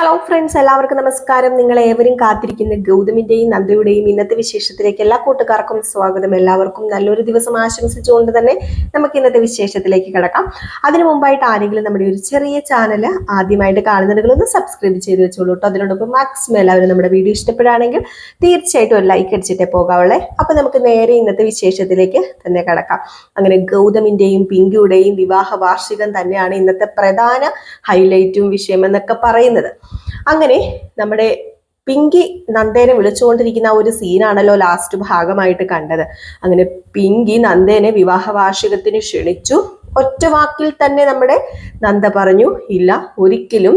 Hello friends, എല്ലാവർക്കും നമസ്കാരം. നിങ്ങൾ ഏവരും കാത്തിരിക്കുന്ന ഗൗതമിന്റെയും നന്ദയുടെയും ഇന്നത്തെ വിശേഷത്തിലേക്ക് എല്ലാ കൂട്ടുകാർക്കും സ്വാഗതം. എല്ലാവർക്കും നല്ലൊരു ദിവസം ആശംസിച്ചുകൊണ്ട് തന്നെ നമുക്ക് ഇന്നത്തെ വിശേഷത്തിലേക്ക് കിടക്കാം. അതിനു മുമ്പായിട്ട് ആരെങ്കിലും നമ്മുടെ ഒരു ചെറിയ ചാനൽ ആദ്യമായിട്ട് കാണുന്നുണ്ടെങ്കിൽ സബ്സ്ക്രൈബ് ചെയ്ത് വെച്ചോളൂ കേട്ടോ. അതിനോടൊപ്പം മാക്സിമം എല്ലാവരും നമ്മുടെ വീഡിയോ ഇഷ്ടപ്പെടുകയാണെങ്കിൽ തീർച്ചയായിട്ടും ഒരു ലൈക്ക് അടിച്ചിട്ടേ പോകാവുള്ളേ. അപ്പൊ നമുക്ക് നേരെ ഇന്നത്തെ വിശേഷത്തിലേക്ക് തന്നെ കിടക്കാം. അങ്ങനെ ഗൗതമിന്റെയും പിങ്കിയുടെയും വിവാഹ വാർഷികം തന്നെയാണ് ഇന്നത്തെ പ്രധാന ഹൈലൈറ്റും വിഷയം എന്നൊക്കെ പറയുന്നത്. അങ്ങനെ നമ്മുടെ പിങ്കി നന്ദേനെ വിളിച്ചുകൊണ്ടിരിക്കുന്ന ആ ഒരു സീനാണല്ലോ ലാസ്റ്റ് ഭാഗമായിട്ട് കണ്ടത്. അങ്ങനെ പിങ്കി നന്ദേനെ വിവാഹ വാർഷികത്തിന് ക്ഷണിച്ചു. ഒറ്റ വാക്കിൽ തന്നെ നമ്മുടെ നന്ദ പറഞ്ഞു, ഇല്ല, ഒരിക്കലും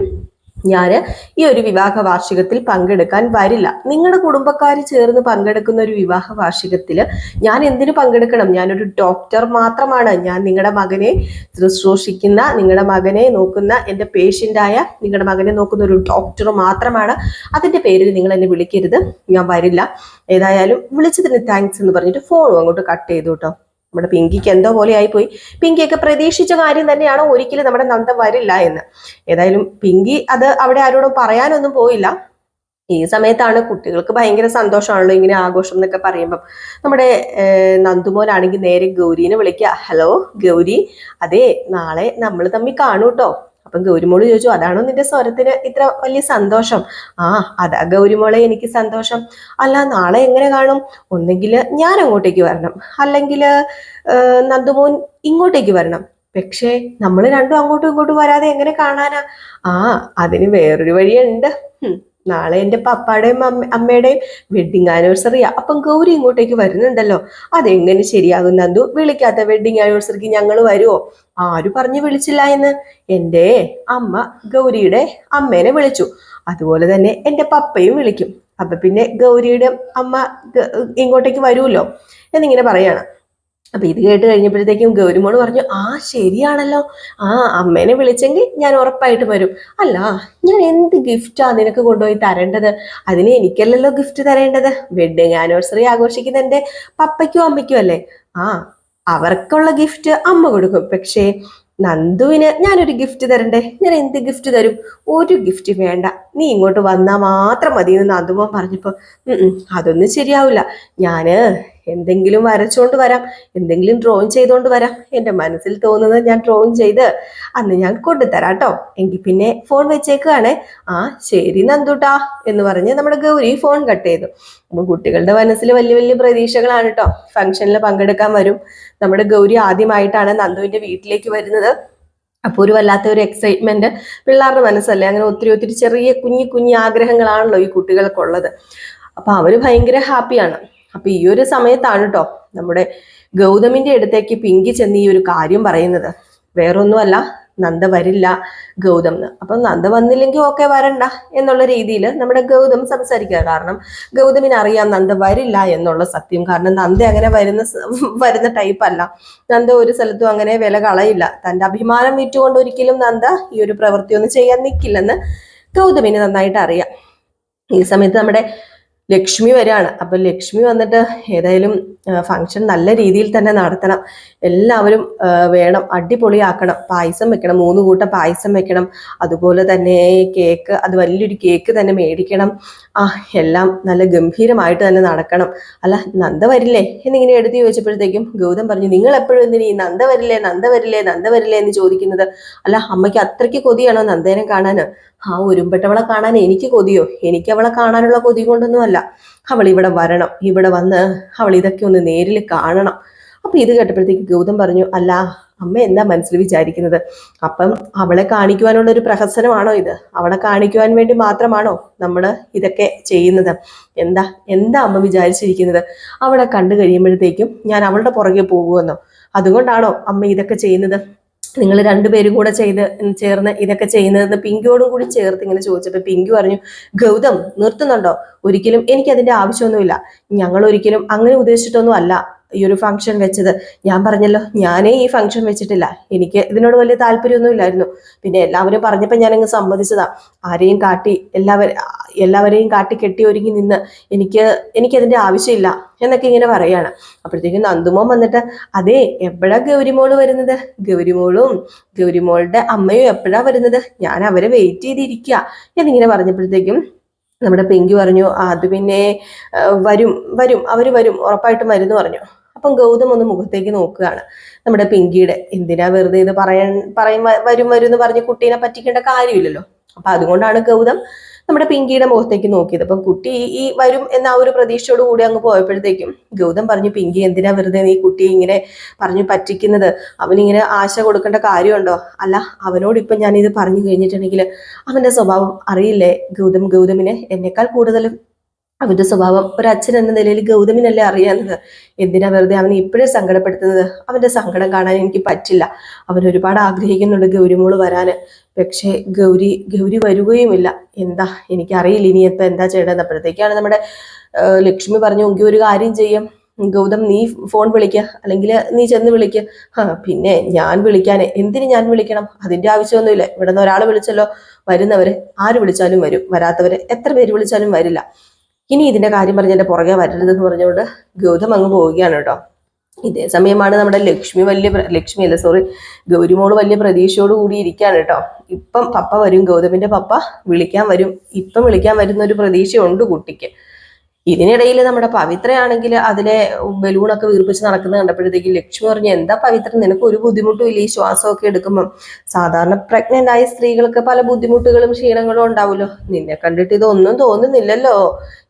ഞാൻ ഈ ഒരു വിവാഹ വാർഷികത്തിൽ പങ്കെടുക്കാൻ വരില്ല. നിങ്ങളുടെ കുടുംബക്കാർ ചേർന്ന് പങ്കെടുക്കുന്ന ഒരു വിവാഹ വാർഷികത്തിൽ ഞാൻ എന്തിനു പങ്കെടുക്കണം? ഞാനൊരു ഡോക്ടർ മാത്രമാണ്. ഞാൻ നിങ്ങളുടെ മകനെ ശുശ്രൂഷിക്കുന്ന, നിങ്ങളുടെ മകനെ നോക്കുന്ന, എൻ്റെ പേഷ്യൻ്റായ നിങ്ങളുടെ മകനെ നോക്കുന്ന ഒരു ഡോക്ടർ മാത്രമാണ്. അതിൻ്റെ പേരിൽ നിങ്ങൾ എന്നെ വിളിക്കരുത്, ഞാൻ വരില്ല. ഏതായാലും വിളിച്ചതിന് താങ്ക്സ് എന്ന് പറഞ്ഞിട്ട് ഫോണും അങ്ങോട്ട് കട്ട് ചെയ്തു കേട്ടോ. നമ്മുടെ പിങ്കിക്ക് എന്തോ പോലെ ആയിപ്പോയി. പിങ്കിയൊക്കെ പ്രതീക്ഷിച്ച കാര്യം തന്നെയാണ്, ഒരിക്കലും നമ്മുടെ നന്ദ വരില്ല എന്ന്. ഏതായാലും പിങ്കി അത് അവിടെ ആരോടും പറയാനൊന്നും പോയില്ല. ഈ സമയത്താണ് കുട്ടികൾക്ക് ഭയങ്കര സന്തോഷമാണല്ലോ ഇങ്ങനെ ആഘോഷം എന്നൊക്കെ പറയുമ്പം. നമ്മുടെ നന്ദുമോനാണെങ്കിൽ നേരെ ഗൗരീനെ വിളിക്കുക. ഹലോ ഗൗരി, അതെ, നാളെ നമ്മൾ തമ്മിൽ കാണൂട്ടോ. അപ്പം ഗൗരിമോള് ചോദിച്ചു, അതാണോ നിന്റെ സ്വരത്തിന് ഇത്ര വലിയ സന്തോഷം? ആ, അതാ ഗൗരിമോളെ എനിക്ക് സന്തോഷം. അല്ല, നാളെ എങ്ങനെ കാണും? ഒന്നെങ്കിൽ ഞാൻ അങ്ങോട്ടേക്ക് വരണം, അല്ലെങ്കിൽ നന്ദുമോൻ ഇങ്ങോട്ടേക്ക് വരണം. പക്ഷേ നമ്മൾ രണ്ടും അങ്ങോട്ടും ഇങ്ങോട്ടും വരാതെ എങ്ങനെ കാണാനാ? ആ, അതിന് വേറൊരു വഴിയുണ്ട്. നാളെ എൻ്റെ പപ്പാടെയും അമ്മയുടെയും വെഡിങ് ആനിവേഴ്സറിയാ. അപ്പം ഗൗരി ഇങ്ങോട്ടേക്ക് വരുന്നുണ്ടല്ലോ, അതെങ്ങനെ ശരിയാകും നന്ദു? വിളിക്കാത്ത വെഡിങ് ആനിവേഴ്സറിക്ക് ഞങ്ങൾ വരുമോ? ആരും പറഞ്ഞു വിളിച്ചില്ല എന്ന്. എൻ്റെ അമ്മ ഗൗരിയുടെ അമ്മേനെ വിളിച്ചു, അതുപോലെ തന്നെ എൻ്റെ പപ്പയും വിളിക്കും. അപ്പൊ പിന്നെ ഗൗരിയുടെ അമ്മ ഇങ്ങോട്ടേക്ക് വരുമല്ലോ എന്നിങ്ങനെ പറയാണ്. അപ്പൊ ഇത് കേട്ട് കഴിഞ്ഞപ്പോഴത്തേക്കും ഗൗരിമോള് പറഞ്ഞു, ആ ശരിയാണല്ലോ, ആ അമ്മേനെ വിളിച്ചെങ്കിൽ ഞാൻ ഉറപ്പായിട്ട് വരും. അല്ല, ഞാൻ എന്ത് ഗിഫ്റ്റാ നിനക്ക് കൊണ്ടുപോയി തരേണ്ടത്? അതിന് എനിക്കല്ലല്ലോ ഗിഫ്റ്റ് തരേണ്ടത്. വെഡിങ് ആനിവേഴ്സറി ആഘോഷിക്കുന്ന എൻ്റെ പപ്പയ്ക്കും അമ്മയ്ക്കും അല്ലേ. ആ, അവർക്കുള്ള ഗിഫ്റ്റ് അമ്മ കൊടുക്കും. പക്ഷേ നന്ദുവിന് ഞാനൊരു ഗിഫ്റ്റ് തരണ്ടേ? ഞാൻ എന്ത് ഗിഫ്റ്റ് തരും? ഒരു ഗിഫ്റ്റ് വേണ്ട, നീ ഇങ്ങോട്ട് വന്നാൽ മാത്രം മതി എന്ന് നന്ദുമോൻ പറഞ്ഞപ്പോ അതൊന്നും ശരിയാവില്ല. ഞാന് എന്തെങ്കിലും വരച്ചോണ്ട് വരാം, എന്തെങ്കിലും ഡ്രോയിങ് ചെയ്തോണ്ട് വരാം. എൻ്റെ മനസ്സിൽ തോന്നുന്നത് ഞാൻ ഡ്രോയിങ് ചെയ്ത് അന്ന് ഞാൻ കൊണ്ടുതരാം കേട്ടോ. എങ്കിൽ പിന്നെ ഫോൺ വെച്ചേക്കാണേ. ആ ശരി നന്ദുട്ടാ എന്ന് പറഞ്ഞ് നമ്മുടെ ഗൗരി ഫോൺ കട്ട് ചെയ്തു. അപ്പം കുട്ടികളുടെ മനസ്സിൽ വലിയ വലിയ പ്രതീക്ഷകളാണ് കേട്ടോ. ഫംഗ്ഷനിൽ പങ്കെടുക്കാൻ വരും. നമ്മുടെ ഗൗരി ആദ്യമായിട്ടാണ് നന്ദുവിന്റെ വീട്ടിലേക്ക് വരുന്നത്. അപ്പോൾ ഒരു വല്ലാത്ത ഒരു എക്സൈറ്റ്മെന്റ് പിള്ളേരുടെ മനസ്സല്ലേ. അങ്ങനെ ഒത്തിരി ഒത്തിരി ചെറിയ കുഞ്ഞു ആഗ്രഹങ്ങളാണല്ലോ ഈ കുട്ടികൾക്കുള്ളത്. അപ്പൊ അവര് ഭയങ്കര ഹാപ്പിയാണ്. അപ്പൊ ഈ ഒരു സമയത്താണ് കേട്ടോ നമ്മുടെ ഗൗതമിന്റെ അടുത്തേക്ക് പിങ്കി ചെന്ന് ഈ ഒരു കാര്യം പറയുന്നത്. വേറൊന്നുമല്ല, നന്ദ വരില്ല ഗൗതം. അപ്പൊ നന്ദ വന്നില്ലെങ്കിൽ ഓക്കെ, വരണ്ട എന്നുള്ള രീതിയിൽ നമ്മുടെ ഗൗതം സംസാരിക്കുക. കാരണം ഗൗതമിന് അറിയാം നന്ദ വരില്ല എന്നുള്ള സത്യം. കാരണം നന്ദ അങ്ങനെ വരുന്ന ടൈപ്പ് അല്ല. നന്ദ ഒരു സ്ഥലത്തും അങ്ങനെ വില കളയില്ല. തന്റെ അഭിമാനം വിറ്റുകൊണ്ട് ഒരിക്കലും നന്ദ ഈ ഒരു പ്രവൃത്തിയൊന്നും ചെയ്യാൻ നിൽക്കില്ലെന്ന് ഗൗതമിന് നന്നായിട്ട് അറിയാം. ഈ സമയത്ത് നമ്മുടെ ലക്ഷ്മി വരികയാണ്. അപ്പൊ ലക്ഷ്മി വന്നിട്ട് ഏതായാലും ഫംഗ്ഷൻ നല്ല രീതിയിൽ തന്നെ നടത്തണം, എല്ലാവരും വേണം, അടിപൊളിയാക്കണം, പായസം വെക്കണം, 3 കൂട്ടം പായസം വെക്കണം, അതുപോലെ തന്നെ കേക്ക്, അത് വലിയൊരു കേക്ക് തന്നെ മേടിക്കണം. എല്ലാം നല്ല ഗംഭീരമായിട്ട് തന്നെ നടക്കണം. അല്ല, നന്ദ വരില്ലേ എന്നിങ്ങനെ എടുത്ത് ചോദിച്ചപ്പോഴത്തേക്കും ഗൗതം പറഞ്ഞു, നിങ്ങൾ എപ്പോഴും എന്തിനീ നന്ദ വരില്ലേ നന്ദ വരില്ലേ നന്ദ വരില്ലേ എന്ന് ചോദിക്കുന്നത്? അല്ല, അമ്മയ്ക്ക് അത്രയ്ക്ക് കൊതിയാണോ നന്ദേനെ കാണാന്? ആ ഒരുമ്പെട്ടവളെ കാണാൻ എനിക്ക് കൊതിയോ? എനിക്ക് അവളെ കാണാനുള്ള കൊതി കൊണ്ടൊന്നും അല്ല. അവൾ ഇവിടെ വരണം, ഇവിടെ വന്ന് അവൾ ഇതൊക്കെ ഒന്ന് നേരിൽ കാണണം. അപ്പൊ ഇത് കേട്ടപ്പോഴത്തേക്ക് ഗൗതം പറഞ്ഞു, അല്ല അമ്മ എന്താ മനസ്സിൽ വിചാരിക്കുന്നത്? അപ്പം അവളെ കാണിക്കുവാനുള്ള ഒരു പ്രഹസനമാണോ ഇത്? അവളെ കാണിക്കുവാൻ വേണ്ടി മാത്രമാണോ നമ്മൾ ഇതൊക്കെ ചെയ്യുന്നത്? എന്താ അമ്മ വിചാരിച്ചിരിക്കുന്നത്? അവളെ കണ്ടു കഴിയുമ്പോഴത്തേക്കും ഞാൻ അവളുടെ പുറകെ പോകുമെന്നോ? അതുകൊണ്ടാണോ അമ്മ ഇതൊക്കെ ചെയ്യുന്നത്? നിങ്ങൾ രണ്ടുപേരും കൂടെ ചേർന്ന് ഇതൊക്കെ ചെയ്യുന്നതെന്ന് പിങ്കിയോടും കൂടി ചേർത്ത് ഇങ്ങനെ ചോദിച്ചപ്പോൾ പിങ്കി പറഞ്ഞു, ഗൗതം നിർത്തുന്നുണ്ടോ? ഒരിക്കലും എനിക്കതിന്റെ ആവശ്യമൊന്നുമില്ല. ഞങ്ങൾ ഒരിക്കലും അങ്ങനെ ഉദ്ദേശിച്ചിട്ടൊന്നും അല്ല ഈ ഒരു ഫംഗ്ഷൻ വെച്ചത്. ഞാൻ പറഞ്ഞല്ലോ, ഞാനേ ഈ ഫംഗ്ഷൻ വെച്ചിട്ടില്ല, എനിക്ക് ഇതിനോട് വലിയ താല്പര്യമൊന്നും ഇല്ലായിരുന്നു. പിന്നെ എല്ലാവരും പറഞ്ഞപ്പോൾ ഞാനങ്ങ് സമ്മതിച്ചതാ. ആരെയും കാട്ടി എല്ലാവരെയും കാട്ടി കെട്ടി ഒരുങ്ങി നിന്ന് എനിക്കതിന്റെ ആവശ്യമില്ല എന്നൊക്കെ ഇങ്ങനെ പറയാണ്. അപ്പോഴത്തേക്കും നന്ദുമോൻ വന്നിട്ട്, അതെ, എപ്പോഴാ ഗൗരിമോള് വരുന്നത്? ഗൗരിമോളുടെ അമ്മയും എപ്പോഴാ വരുന്നത്? ഞാൻ അവരെ വെയിറ്റ് ചെയ്തിരിക്കുക എന്നിങ്ങനെ പറഞ്ഞപ്പോഴത്തേക്കും നമ്മുടെ പിങ്കി പറഞ്ഞു, അത് പിന്നെ വരും വരും അവര് വരും, ഉറപ്പായിട്ടും വരും എന്ന് പറഞ്ഞു. അപ്പം ഗൗതം ഒന്ന് മുഖത്തേക്ക് നോക്കുകയാണ് നമ്മുടെ പിങ്കിയുടെ. എന്തിനാ വെറുതെ ഇത് പറയും വരും വരും എന്ന് പറഞ്ഞ് കുട്ടീനെ പറ്റിക്കേണ്ട കാര്യമില്ലല്ലോ. അപ്പൊ അതുകൊണ്ടാണ് ഗൗതം നമ്മുടെ പിങ്കിയുടെ മുഖത്തേക്ക് നോക്കിയത്. അപ്പം കുട്ടി ഈ വരും എന്ന ആ ഒരു പ്രതീക്ഷയോട് കൂടി അങ്ങ് പോയപ്പോഴത്തേക്കും ഗൗതം പറഞ്ഞു, പിങ്കി എന്തിനാ വെറുതെ നീ കുട്ടിയെ ഇങ്ങനെ പറഞ്ഞു പറ്റിക്കുന്നത്? അവനിങ്ങനെ ആശ കൊടുക്കേണ്ട കാര്യമുണ്ടോ? അല്ല, അവനോട് ഇപ്പം ഞാനിത് പറഞ്ഞു കഴിഞ്ഞിട്ടുണ്ടെങ്കിൽ അവന്റെ സ്വഭാവം അറിയില്ലേ ഗൗതമിന് എന്നെക്കാൾ കൂടുതലും അവന്റെ സ്വഭാവം ഒരു അച്ഛൻ എന്ന നിലയിൽ ഗൗതമിനല്ലേ അറിയാവുന്നത്. എന്തിനാ വെറുതെ അവനെ ഇപ്പോഴേ സങ്കടപ്പെടുത്തുന്നത്? അവന്റെ സങ്കടം കാണാൻ എനിക്ക് പറ്റില്ല. അവൻ ഒരുപാട് ആഗ്രഹിക്കുന്നുണ്ട് ഗൗരിമോള് വരാന്. പക്ഷേ ഗൗരി വരികയുമില്ല. എന്താ എനിക്കറിയില്ല ഇനി ഇപ്പൊ എന്താ ചെയ്യേണ്ടത്. അപ്പോഴത്തേക്കാണ് നമ്മുടെ ലക്ഷ്മി പറഞ്ഞു, എങ്കിൽ ഒരു കാര്യം ചെയ്യാം ഗൗതം, നീ ഫോൺ വിളിക്കുക, അല്ലെങ്കിൽ നീ ചെന്ന് വിളിക്കുക. പിന്നെ ഞാൻ വിളിക്കാനേ, എന്തിന് ഞാൻ വിളിക്കണം? അതിന്റെ ആവശ്യമൊന്നുമില്ല. ഇവിടെ നിന്ന് ഒരാൾ വിളിച്ചല്ലോ, വരുന്നവര് ആര് വിളിച്ചാലും വരും, വരാത്തവര് എത്ര പേര് വിളിച്ചാലും വരില്ല. ഇനി ഇതിന്റെ കാര്യം പറഞ്ഞ് എന്റെ പുറകെ വരരുതെന്ന് പറഞ്ഞുകൊണ്ട് ഗൗതം അങ്ങ് പോവുകയാണ് കേട്ടോ. ഇതേ സമയമാണ് നമ്മുടെ ഗൗരിമോള് വലിയ പ്രതീക്ഷയോട് കൂടി ഇരിക്കുകയാണ് കേട്ടോ. ഇപ്പം പപ്പ വരും, ഗൗതമിന്റെ പപ്പ വിളിക്കാൻ വരും, ഇപ്പം വിളിക്കാൻ വരുന്ന ഒരു പ്രതീക്ഷയുണ്ട് കുട്ടിക്ക്. ഇതിനിടയിൽ നമ്മുടെ പവിത്രയാണെങ്കിൽ അതിലെ ബലൂണൊക്കെ വീർപ്പിച്ച് നടക്കുന്നത് കണ്ടപ്പോഴത്തേക്ക് ലക്ഷ്മി പറഞ്ഞു, എന്താ പവിത്ര, നിനക്ക് ഒരു ബുദ്ധിമുട്ടും ഇല്ല ഈ ശ്വാസമൊക്കെ എടുക്കുമ്പം? സാധാരണ പ്രഗ്നന്റ് ആയ സ്ത്രീകൾക്ക് പല ബുദ്ധിമുട്ടുകളും ക്ഷീണങ്ങളും ഉണ്ടാവുമല്ലോ, നിന്നെ കണ്ടിട്ട് ഇതൊന്നും തോന്നുന്നില്ലല്ലോ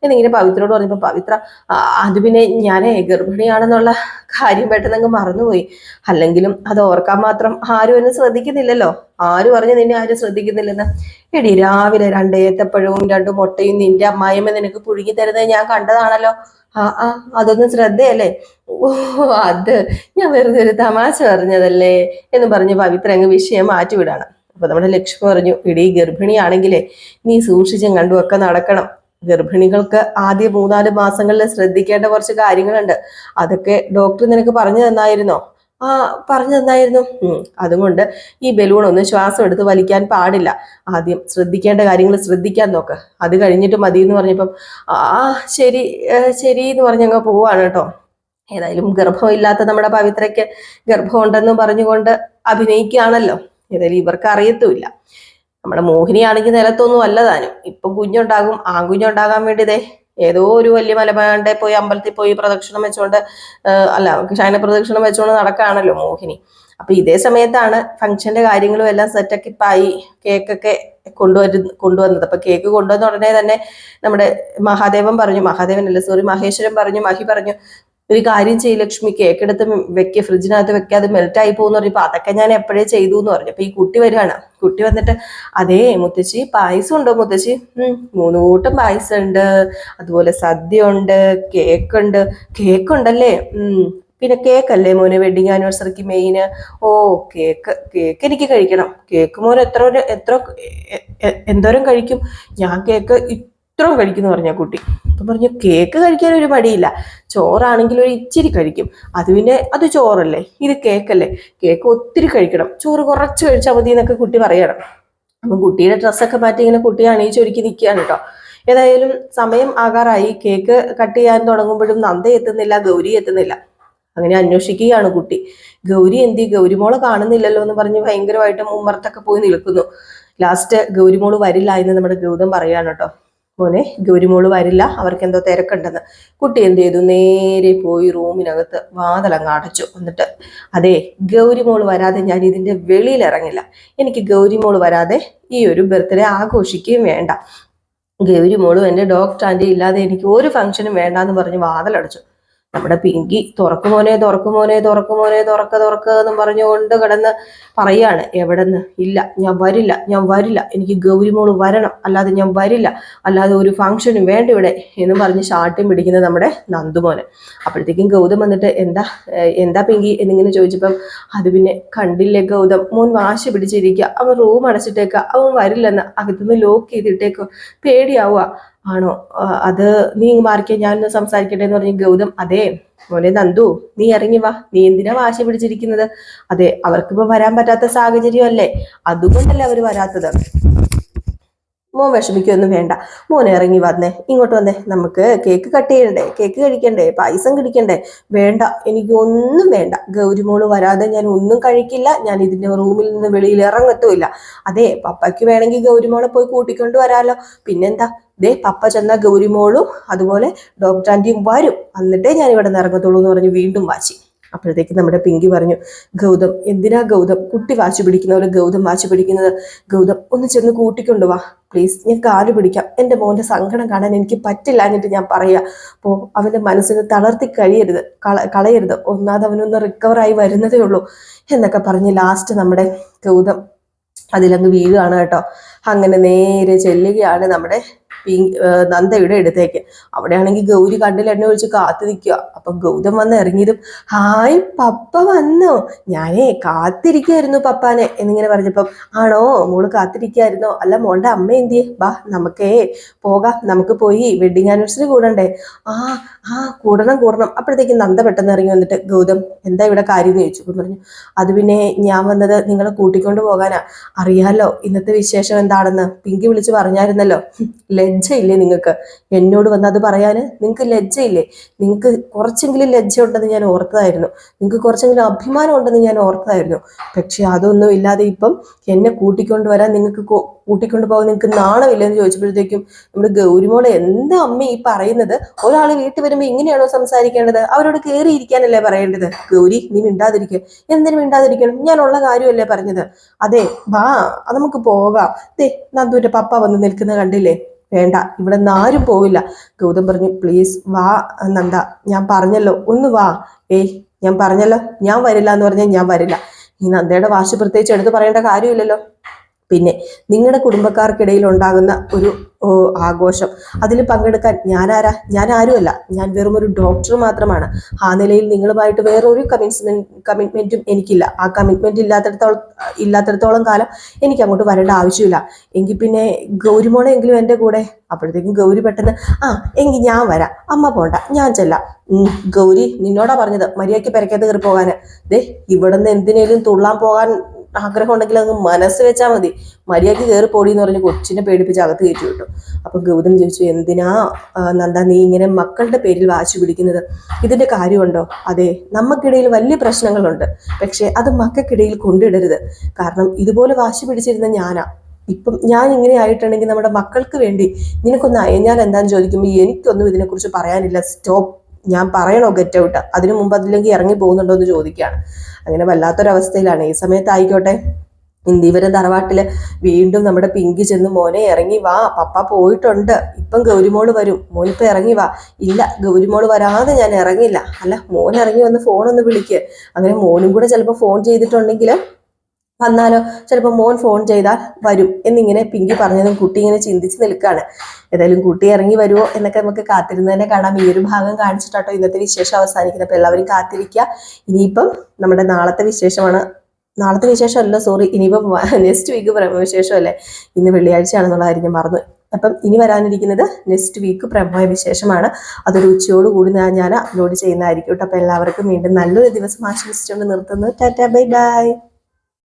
എന്നിങ്ങനെ പവിത്രയോട് പറഞ്ഞപ്പോ പവിത്ര, അത് പിന്നെ ഞാനേ ഗർഭിണിയാണെന്നുള്ള കാര്യം പെട്ടെന്നങ്ങ് മറന്നുപോയി. അല്ലെങ്കിലും അത് ഓർക്കാൻ മാത്രം ആരും എന്നെ ശ്രദ്ധിക്കുന്നില്ലല്ലോ. ആര് പറഞ്ഞു നിന്നെ ആരും ശ്രദ്ധിക്കുന്നില്ലെന്ന്? എടി, രാവിലെ 2 ഏത്തപ്പഴവും 2 മുട്ടയും നിന്റെ അമ്മായിയമ്മ നിനക്ക് പുഴുങ്ങി തരുന്നത് ഞാൻ കണ്ടതാണല്ലോ. അതൊന്നും ശ്രദ്ധയല്ലേ? ഓ, അത് ഞാൻ വെറുതെ ഒരു തമാശ പറഞ്ഞതല്ലേ എന്ന് പറഞ്ഞ് പവിത്ര അങ്ങ് വിഷയം മാറ്റിവിടാണ്. അപ്പൊ നമ്മുടെ ലക്ഷ്മി പറഞ്ഞു, എടി, ഗർഭിണിയാണെങ്കിലേ നീ സൂക്ഷിച്ചും കണ്ടുമൊക്കെ നടക്കണം. ഗർഭിണികൾക്ക് ആദ്യ 3-4 മാസങ്ങളിൽ ശ്രദ്ധിക്കേണ്ട കുറച്ച് കാര്യങ്ങളുണ്ട്. അതൊക്കെ ഡോക്ടർ നിനക്ക് പറഞ്ഞു തന്നായിരുന്നോ? പറഞ്ഞു തന്നായിരുന്നു. അതുകൊണ്ട് ഈ ബലൂൺ ഒന്ന് ശ്വാസം എടുത്ത് വലിക്കാൻ പാടില്ല. ആദ്യം ശ്രദ്ധിക്കേണ്ട കാര്യങ്ങൾ ശ്രദ്ധിക്കാൻ നോക്ക്, അത് കഴിഞ്ഞിട്ട് മതി എന്ന് പറഞ്ഞപ്പം ശരി ശരി എന്ന് പറഞ്ഞങ്ങ് പോവാണ് കേട്ടോ. ഏതായാലും ഗർഭമില്ലാത്ത നമ്മുടെ പവിത്രയ്ക്ക് ഗർഭമുണ്ടെന്ന് പറഞ്ഞുകൊണ്ട് അഭിനയിക്കുകയാണല്ലോ. ഏതായാലും ഇവർക്ക് അറിയത്തുമില്ല. നമ്മുടെ മോഹിനിയാണെങ്കിൽ നിലത്തൊന്നും അല്ല താനും. ഇപ്പം കുഞ്ഞുണ്ടാകും, ആൺകുഞ്ഞുണ്ടാകാൻ വേണ്ടിയതേ ഏതോ ഒരു വലിയ മലമാണ്ടെ പോയി അമ്പലത്തിൽ പോയി പ്രദക്ഷിണം വെച്ചുകൊണ്ട് ശയന പ്രദക്ഷിണം വെച്ചുകൊണ്ട് നടക്കുകയാണല്ലോ മോഹിനി. അപ്പൊ ഇതേ സമയത്താണ് ഫംഗ്ഷന്റെ കാര്യങ്ങളും എല്ലാം സെറ്റക്കിപ്പായി കേക്കൊക്കെ കൊണ്ടുവന്നത്. അപ്പൊ കേക്ക് കൊണ്ടുവന്ന ഉടനെ തന്നെ നമ്മുടെ മഹേശ്വരൻ പറഞ്ഞു, മഹി പറഞ്ഞു, ഒരു കാര്യം ചെയ്യും ലക്ഷ്മി, കേക്ക് എടുത്ത് ഫ്രിഡ്ജിനകത്ത് വെക്കാതെ മെൽറ്റ് ആയി പോകുന്ന പറഞ്ഞപ്പോ അതൊക്കെ ഞാൻ എപ്പോഴേ ചെയ്തു എന്ന് പറഞ്ഞു. അപ്പൊ ഈ കുട്ടി വരികയാണ്. കുട്ടി വന്നിട്ട്, അതേ മുത്തശ്ശി, പായസം ഉണ്ടോ മുത്തശ്ശി? 3 കൂട്ടം പായസം ഉണ്ട്, അതുപോലെ സദ്യ ഉണ്ട്, കേക്കുണ്ടല്ലേ? പിന്നെ കേക്കല്ലേ മോനെ വെഡിങ് ആനിവേഴ്സറിക്ക് മെയിന്? ഓ, കേക്ക് എനിക്ക് കഴിക്കണം. കേക്ക് മോൻ എന്തോരം കഴിക്കും? ഞാൻ കേക്ക് ഇത്രയും കഴിക്കുന്നു പറഞ്ഞ കുട്ടി. അപ്പൊ പറഞ്ഞു, കേക്ക് കഴിക്കാൻ ഒരു മടിയില്ല, ചോറാണെങ്കിൽ ഒരു ഇച്ചിരി കഴിക്കും. അത് ചോറല്ലേ, ഇത് കേക്കല്ലേ, കേക്ക് ഒത്തിരി കഴിക്കണം, ചോറ് കുറച്ച് കഴിച്ചാൽ മതി എന്നൊക്കെ കുട്ടി പറയണം. അപ്പൊ കുട്ടിയുടെ ഡ്രസ്സൊക്കെ മാറ്റി ഇങ്ങനെ കുട്ടിയെ അണിയിച്ചൊരുക്കി നിൽക്കുകയാണ് കേട്ടോ. ഏതായാലും സമയം ആകാറായി. കേക്ക് കട്ട് ചെയ്യാൻ തുടങ്ങുമ്പോഴും നന്ദ എത്തുന്നില്ല, ഗൗരി എത്തുന്നില്ല. അങ്ങനെ അന്വേഷിക്കുകയാണ് കുട്ടി. ഗൗരിമോളെ കാണുന്നില്ലല്ലോ എന്ന് പറഞ്ഞ് ഭയങ്കരമായിട്ടും ഉമ്മർത്തൊക്കെ പോയി നിൽക്കുന്നു. ലാസ്റ്റ് ഗൗരിമോള് വരില്ല എന്ന് നമ്മുടെ ഗൗതം പറയാണ് കേട്ടോ. മോനെ, ഗൗരിമോള് വരില്ല, അവർക്ക് എന്തോ തിരക്കുണ്ടെന്ന്. കുട്ടി എന്ത് ചെയ്തു? നേരെ പോയി റൂമിനകത്ത് വാതിലങ്ങ് അടച്ചു. എന്നിട്ട്, അതെ, ഗൗരിമോള് വരാതെ ഞാൻ ഇതിന്റെ വെളിയിൽ ഇറങ്ങില്ല. എനിക്ക് ഗൗരിമോള് വരാതെ ഈ ഒരു ബർത്ത്ഡേ ആഘോഷിക്കുകയും വേണ്ട. ഗൗരിമോളും എൻ്റെ ഡോക്ടർ ആൻറ്റി ഇല്ലാതെ എനിക്ക് ഒരു ഫംഗ്ഷനും വേണ്ട എന്ന് പറഞ്ഞ് വാതിലടച്ചു. നമ്മുടെ പിങ്കി തുറക്കുമോനെ എന്നും പറഞ്ഞുകൊണ്ട് കിടന്ന് പറയാണ്. എവിടെന്ന്? ഇല്ല, ഞാൻ വരില്ല, എനിക്ക് ഗൗരിമോള് വരണം, അല്ലാതെ ഞാൻ വരില്ല, അല്ലാതെ ഒരു ഫംഗ്ഷനും വേണ്ട ഇവിടെ എന്ന് പറഞ്ഞ് ഷാട്ടിയും പിടിക്കുന്നത് നമ്മുടെ നന്ദുമോനെ. അപ്പോഴത്തേക്കും ഗൗതം വന്നിട്ട്, എന്താ പിങ്കി എന്നിങ്ങനെ ചോദിച്ചപ്പം, അത് പിന്നെ കണ്ടില്ലേ ഗൗതം, മോൻ വാശി പിടിച്ചിരിക്കുക, അവൻ റൂം അടച്ചിട്ടേക്കുക, അവൻ വരില്ലെന്ന് അകത്തുനിന്ന് ലോക്ക് ചെയ്തിട്ടേക്കോ, പേടിയാവുക. ആണോ? അത് നീ ഇങ്ങ് മാറിക്കേ, ഞാനൊന്ന് സംസാരിക്കട്ടെ എന്ന് പറഞ്ഞ് ഗൗതം, അതെ മോനെ നന്ദു, നീ ഇറങ്ങി വാ, നീ എന്തിനാ വാശി പിടിച്ചിരിക്കുന്നത്? അതെ, അവർക്കിപ്പോ വരാൻ പറ്റാത്ത സാഹചര്യം അല്ലേ, അതുകൊണ്ടല്ലേ അവര് വരാത്തത്. മോൻ വിഷമിക്കൊന്നും വേണ്ട, മോൻ ഇറങ്ങി വന്നേ, ഇങ്ങോട്ട് വന്നേ, നമുക്ക് കേക്ക് കട്ട് ചെയ്യണ്ടേ, കേക്ക് കഴിക്കണ്ടേ, പായസം കുടിക്കണ്ടേ? വേണ്ട, എനിക്ക് ഒന്നും വേണ്ട. ഗൗരിമോള് വരാതെ ഞാൻ ഒന്നും കഴിക്കില്ല, ഞാൻ ഇതിന്റെ റൂമിൽ നിന്ന് വെളിയിൽ ഇറങ്ങത്തുമില്ല. അതെ, പപ്പയ്ക്ക് വേണമെങ്കിൽ ഗൗരിമോളെ പോയി കൂട്ടിക്കൊണ്ട് വരാലോ, പിന്നെന്താ? ദേ പപ്പ ചെന്ന ഗൗരിമോളും അതുപോലെ ഡോക്ടർ ആന്റിയും വരും, എന്നിട്ടേ ഞാൻ ഇവിടെ നിന്ന് ഇറങ്ങത്തുള്ളൂ എന്ന് പറഞ്ഞ് വീണ്ടും വാശി. അപ്പോഴത്തേക്ക് നമ്മുടെ പിങ്കി പറഞ്ഞു, ഗൗതം എന്തിനാ ഗൗതം കുട്ടി വാശി പിടിക്കുന്ന പോലെ ഗൗതം വാശി പിടിക്കുന്നത്? ഗൗതം ഒന്ന് ചെന്ന് കൂട്ടിക്കൊണ്ടുവാ പ്ലീസ്, ഞാൻ കാല് പിടിക്കാം, എൻ്റെ മോൻ്റെ സങ്കടം കാണാൻ എനിക്ക് പറ്റില്ല എന്നിട്ട് ഞാൻ പറയാ. അപ്പോൾ അവൻ്റെ മനസ്സിന് തളർത്തി കളയരുത്, ഒന്നാമത് അവനൊന്ന് റിക്കവറായി വരുന്നതേ ഉള്ളൂ എന്നൊക്കെ പറഞ്ഞ് ലാസ്റ്റ് നമ്മുടെ ഗൗതം അതിലങ്ങ് വീഴുകയാണ് കേട്ടോ. അങ്ങനെ നേരെ ചെല്ലുകയാണ് നമ്മുടെ നന്ദയുടെ അടുത്തേക്ക്. അവിടെയാണെങ്കിൽ ഗൗരി കണ്ണിൽ എണ്ണ ഒഴിച്ച് കാത്തു നിൽക്കുക. അപ്പൊ ഗൗതം വന്ന് ഇറങ്ങിയതും, ഹായ് പപ്പ വന്നോ, ഞാനേ കാത്തിരിക്കുമായിരുന്നു പപ്പാനെ എന്നിങ്ങനെ പറഞ്ഞപ്പം, ആണോ മോള് കാത്തിരിക്കായിരുന്നോ? അല്ല മോളുടെ അമ്മ എന്തിയെ? ബാ നമുക്കേ പോകാം, നമുക്ക് പോയി വെഡിങ് ആനിവേഴ്സറി കൂടണ്ടേ? ആ ആ കൂടണം. അപ്പോഴത്തേക്കും നന്ദ പെട്ടെന്ന് ഇറങ്ങി വന്നിട്ട്, ഗൗതം എന്താ ഇവിടെ കാര്യം എന്ന് ചോദിച്ചു. അപ്പം പറഞ്ഞു, അത് പിന്നെ ഞാൻ വന്നത് നിങ്ങളെ കൂട്ടിക്കൊണ്ട് പോകാനാ. അറിയാലോ ഇന്നത്തെ വിശേഷം എന്താണെന്ന് പിങ്കി വിളിച്ച് പറഞ്ഞായിരുന്നല്ലോ. ലജ്ജയില്ലേ നിങ്ങൾക്ക് എന്നോട് വന്ന് അത് പറയാന്? നിങ്ങൾക്ക് ലജ്ജയില്ലേ? നിങ്ങൾക്ക് കുറച്ചെങ്കിലും ലജ്ജ ഉണ്ടെന്ന് ഞാൻ ഓർത്തതായിരുന്നു, നിങ്ങൾക്ക് കുറച്ചെങ്കിലും അഭിമാനം ഉണ്ടെന്ന് ഞാൻ ഓർത്തതായിരുന്നു. പക്ഷെ അതൊന്നും ഇല്ലാതെ ഇപ്പം എന്നെ കൂട്ടിക്കൊണ്ടുവരാൻ നിങ്ങൾക്ക് കൂട്ടിക്കൊണ്ടു പോകാൻ നിങ്ങൾക്ക് നാണമില്ലെന്ന് ചോദിച്ചപ്പോഴത്തേക്കും നമ്മുടെ ഗൗരിമോളെ എന്താ അമ്മ ഈ പറയുന്നത്? ഒരാൾ വീട്ടിൽ വരുമ്പോൾ ഇങ്ങനെയാണോ സംസാരിക്കേണ്ടത്? അവരോട് കയറിയിരിക്കാനല്ലേ പറയേണ്ടത്? ഗൗരി നീ മിണ്ടാതിരിക്കുക. എന്തിനു മിണ്ടാതിരിക്കണം? ഞാനുള്ള കാര്യമല്ലേ പറഞ്ഞത്. അതെ വാ നമുക്ക് പോകാം. ദേ നന്ദുവിന്റെ പപ്പ വന്ന് നിൽക്കുന്ന കണ്ടില്ലേ? വേണ്ട, ഇവിടെ നിന്ന് ആരും പോവില്ല. ഗൗതം പറഞ്ഞു, പ്ലീസ് വാ നന്ദ, ഞാൻ പറഞ്ഞല്ലോ ഒന്ന് വാ. ഏയ് ഞാൻ പറഞ്ഞല്ലോ ഞാൻ വരില്ല എന്ന് പറഞ്ഞാൽ ഞാൻ വരില്ല. ഈ നന്ദയുടെ വാശി പ്രത്യേകിച്ച് എടുത്ത് പറയേണ്ട കാര്യമില്ലല്ലോ. പിന്നെ നിങ്ങളുടെ കുടുംബക്കാർക്കിടയിൽ ഉണ്ടാകുന്ന ഒരു ആഘോഷം, അതിൽ പങ്കെടുക്കാൻ ഞാൻ ആരുമല്ല, ഞാൻ വെറും ഒരു ഡോക്ടർ മാത്രമാണ്. ആ നിലയിൽ നിങ്ങളുമായിട്ട് വേറെ ഒരു കമ്മിറ്റ്മെന്റും എനിക്കില്ല. ആ കമ്മിറ്റ്മെന്റ് ഇല്ലാത്തിടത്തോളം കാലം എനിക്ക് അങ്ങോട്ട് വരേണ്ട ആവശ്യമില്ല. എങ്കിൽ പിന്നെ ഗൗരിമോളെ എങ്കിലും എൻ്റെ കൂടെ. അപ്പോഴത്തേക്കും ഗൗരി പെട്ടെന്ന്, എങ്കിൽ ഞാൻ വരാം, അമ്മ പോണ്ട, ഞാൻ ചെല്ലാം. ഗൗരി നിന്നോടാ പറഞ്ഞത് മര്യാദയ്ക്ക് പെരക്കകത്ത് കയറി പോകാന്. ദേ ഇവിടെ നിന്ന് എന്തിനേലും തുള്ളാൻ പോകാൻ ആഗ്രഹം ഉണ്ടെങ്കിൽ അങ്ങ് മനസ്സ് വെച്ചാൽ മതി, മര്യാദയ്ക്ക് കയറി പോടി എന്ന് പറഞ്ഞ് കൊച്ചിനെ പേടിപ്പിച്ച് അകത്ത് കയറ്റി വിട്ടു. അപ്പൊ ഗൗതം ചോദിച്ചു, എന്തിനാ നന്ദ നീ ഇങ്ങനെ മക്കളുടെ പേരിൽ വാശി പിടിക്കുന്നത്? ഇതിന്റെ കാര്യമുണ്ടോ? അതെ, നമുക്കിടയിൽ വലിയ പ്രശ്നങ്ങളുണ്ട്, പക്ഷെ അത് മക്കൾക്കിടയിൽ കൊണ്ടിടരുത്. കാരണം ഇതുപോലെ വാശി പിടിച്ചിരുന്ന ഞാനാ. ഇപ്പം ഞാൻ ഇങ്ങനെ ആയിട്ടുണ്ടെങ്കിൽ നമ്മുടെ മക്കൾക്ക് വേണ്ടി നിനക്കൊന്ന് അയഞ്ഞാൽ എന്താന്ന് ചോദിക്കുമ്പോൾ എനിക്കൊന്നും ഇതിനെക്കുറിച്ച് പറയാനില്ല, സ്റ്റോപ്പ്, ഞാൻ പറയണോ ഗെറ്റ് ഔട്ട്? അതിനു മുമ്പ് അതില്ലെങ്കിൽ ഇറങ്ങി പോകുന്നുണ്ടോ എന്ന് ചോദിക്കുകയാണ്. അങ്ങനെ വല്ലാത്തൊരവസ്ഥയിലാണ്. ഈ സമയത്തായിക്കോട്ടെ ഇന്ദീവരം തറവാട്ടില് വീണ്ടും നമ്മുടെ പിങ്കി ചെന്ന്, മോനെ ഇറങ്ങി വാ, പപ്പ പോയിട്ടുണ്ട്, ഇപ്പം ഗൗരിമോള് വരും, മോനിപ്പോ ഇറങ്ങി വാ. ഇല്ല ഗൗരിമോള് വരാതെ ഞാൻ ഇറങ്ങില്ല. അല്ല മോൻ ഇറങ്ങി വന്ന് ഫോണൊന്ന് വിളിക്ക്. അങ്ങനെ മോനും കൂടെ ചിലപ്പോൾ ഫോൺ ചെയ്തിട്ടുണ്ടെങ്കിൽ വന്നാലോ, ചിലപ്പോൾ മോൻ ഫോൺ ചെയ്താൽ വരും എന്നിങ്ങനെ പിങ്കി പറഞ്ഞതും കുട്ടി ഇങ്ങനെ ചിന്തിച്ച് നിൽക്കുകയാണ്. ഏതായാലും കുട്ടി ഇറങ്ങി വരുമോ എന്നൊക്കെ നമുക്ക് കാത്തിരുന്ന് തന്നെ കാണാം. ഈ ഒരു ഭാഗം കാണിച്ചിട്ടോ ഇന്നത്തെ വിശേഷം അവസാനിക്കുന്നത്. അപ്പോൾ എല്ലാവരും കാത്തിരിക്കുക. ഇനിയിപ്പം നമ്മുടെ നാളത്തെ വിശേഷമല്ല, സോറി, ഇനിയിപ്പം നെക്സ്റ്റ് വീക്ക് വിശേഷമല്ലേ. ഇന്ന് വെള്ളിയാഴ്ചയാണെന്നുള്ള കാര്യം ഞാൻ മറന്നു. അപ്പം ഇനി വരാനിരിക്കുന്നത് നെക്സ്റ്റ് വീക്ക് പ്രമേയ വിശേഷമാണ്. അതൊരു ഉച്ചയോടുകൂടി ഞാൻ അപ്ലോഡ് ചെയ്യുന്നതായിരിക്കും കേട്ടോ. അപ്പോൾ എല്ലാവർക്കും വീണ്ടും നല്ലൊരു ദിവസം ആശംസിച്ചുകൊണ്ട് നിർത്തുന്നു. Tata bye bye.